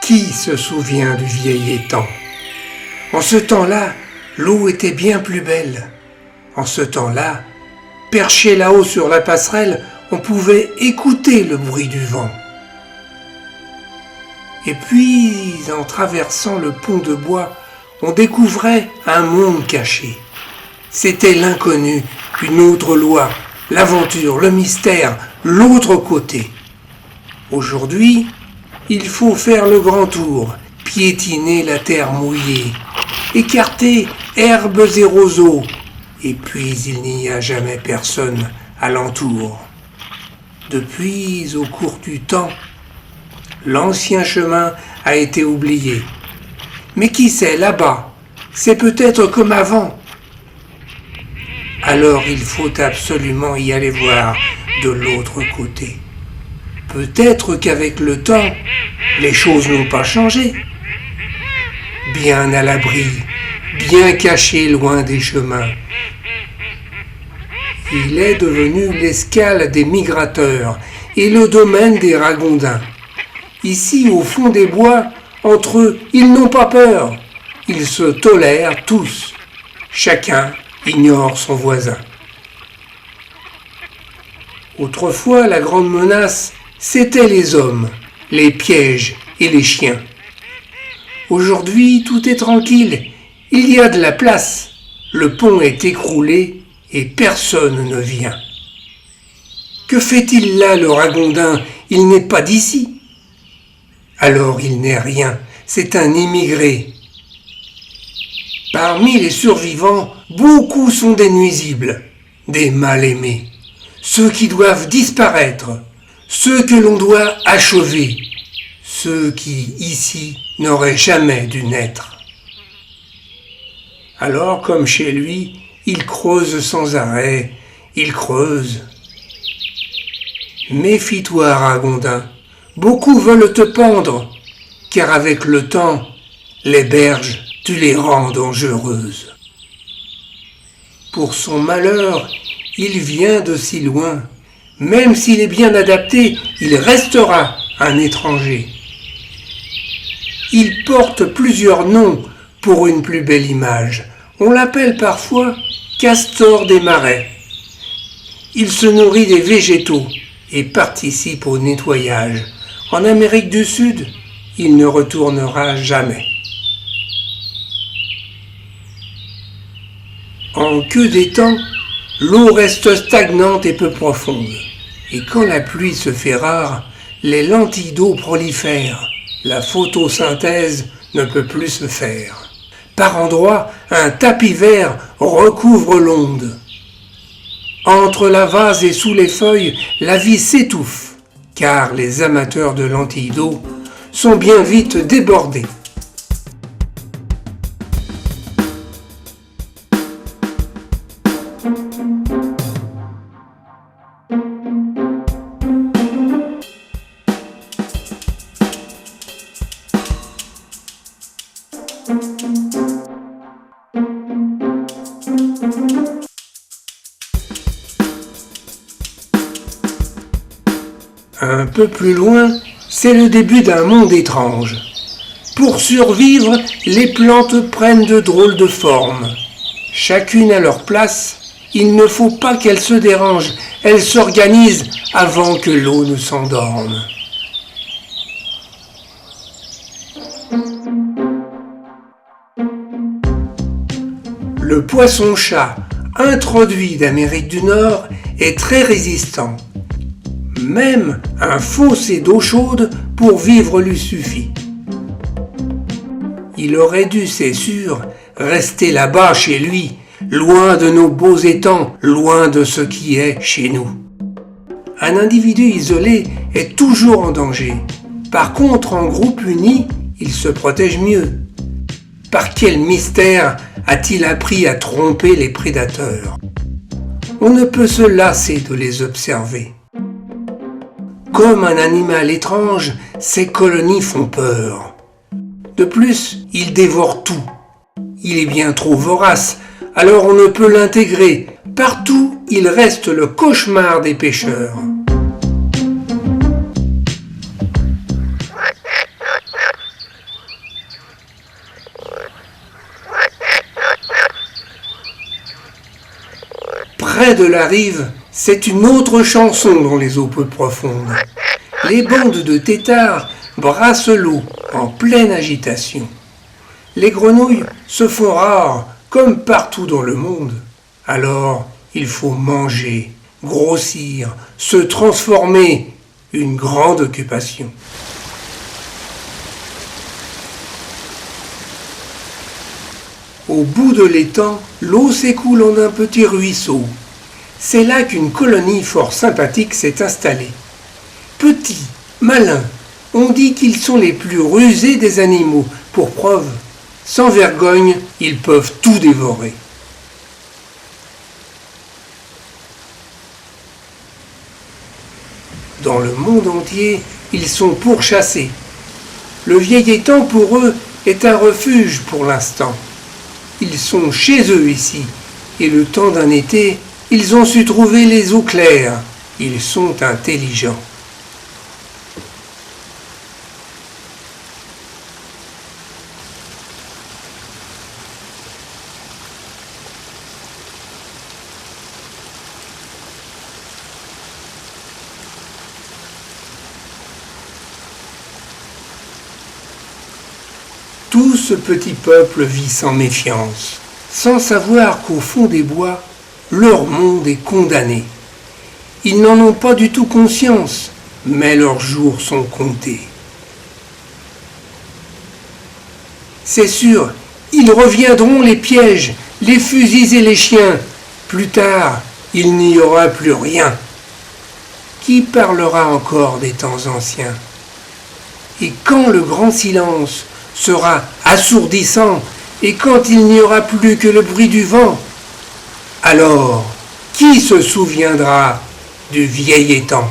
Qui se souvient du vieil étang? En ce temps-là, l'eau était bien plus belle. En ce temps-là, perché là-haut sur la passerelle, on pouvait écouter le bruit du vent. Et puis, en traversant le pont de bois, on découvrait un monde caché. C'était l'inconnu, une autre loi, l'aventure, le mystère, l'autre côté. Aujourd'hui, il faut faire le grand tour, piétiner la terre mouillée, écarter herbes et roseaux, et puis il n'y a jamais personne alentour. Depuis, au cours du temps, l'ancien chemin a été oublié. Mais qui sait, là-bas, c'est peut-être comme avant. Alors il faut absolument y aller voir de l'autre côté. Peut-être qu'avec le temps, les choses n'ont pas changé. Bien à l'abri, bien caché loin des chemins. Il est devenu l'escale des migrateurs et le domaine des ragondins. Ici, au fond des bois, entre eux, ils n'ont pas peur. Ils se tolèrent tous. Chacun ignore son voisin. Autrefois, la grande menace, c'étaient les hommes, les pièges et les chiens. Aujourd'hui, tout est tranquille. Il y a de la place. Le pont est écroulé et personne ne vient. Que fait-il là, le ragondin? Il n'est pas d'ici. Alors il n'est rien. C'est un immigré. Parmi les survivants, beaucoup sont des nuisibles, des mal-aimés, ceux qui doivent disparaître, ceux que l'on doit achever, ceux qui, ici, n'auraient jamais dû naître. Alors, comme chez lui, il creuse sans arrêt, il creuse. Méfie-toi, ragondin, beaucoup veulent te pendre, car avec le temps, les berges, tu les rends dangereuses. Pour son malheur, il vient de si loin. Même s'il est bien adapté, il restera un étranger. Il porte plusieurs noms pour une plus belle image. On l'appelle parfois castor des marais. Il se nourrit des végétaux et participe au nettoyage. En Amérique du Sud, il ne retournera jamais. En queue d'étang, l'eau reste stagnante et peu profonde. Et quand la pluie se fait rare, les lentilles d'eau prolifèrent. La photosynthèse ne peut plus se faire. Par endroits, un tapis vert recouvre l'onde. Entre la vase et sous les feuilles, la vie s'étouffe, car les amateurs de lentilles d'eau sont bien vite débordés. Un peu plus loin, c'est le début d'un monde étrange. Pour survivre, les plantes prennent de drôles de formes. Chacune à leur place, il ne faut pas qu'elles se dérangent, elles s'organisent avant que l'eau ne s'endorme. Le poisson-chat, introduit d'Amérique du Nord, est très résistant. Même un fossé d'eau chaude pour vivre lui suffit. Il aurait dû, c'est sûr, rester là-bas chez lui, loin de nos beaux étangs, loin de ce qui est chez nous. Un individu isolé est toujours en danger. Par contre, en groupe uni, il se protège mieux. Par quel mystère a-t-il appris à tromper les prédateurs? On ne peut se lasser de les observer. Comme un animal étrange, ces colonies font peur. De plus, il dévore tout. Il est bien trop vorace, alors on ne peut l'intégrer. Partout, il reste le cauchemar des pêcheurs. près de la rive, c'est une autre chanson dans les eaux peu profondes. Les bandes de têtards brassent l'eau en pleine agitation. Les grenouilles se font rares comme partout dans le monde. Alors, il faut manger, grossir, se transformer, une grande occupation. Au bout de l'étang, l'eau s'écoule en un petit ruisseau. C'est là qu'une colonie fort sympathique s'est installée. Petits, malins, on dit qu'ils sont les plus rusés des animaux. Pour preuve, sans vergogne, ils peuvent tout dévorer. Dans le monde entier, ils sont pourchassés. Le vieil étang pour eux est un refuge pour l'instant. Ils sont chez eux ici, et le temps d'un été, ils ont su trouver les eaux claires. Ils sont intelligents. Tout ce petit peuple vit sans méfiance, sans savoir qu'au fond des bois, leur monde est condamné. Ils n'en ont pas du tout conscience, mais leurs jours sont comptés. C'est sûr, ils reviendront les pièges, les fusils et les chiens. Plus tard, il n'y aura plus rien. Qui parlera encore des temps anciens? Et quand le grand silence sera assourdissant, et quand il n'y aura plus que le bruit du vent, alors qui se souviendra du vieil étang ?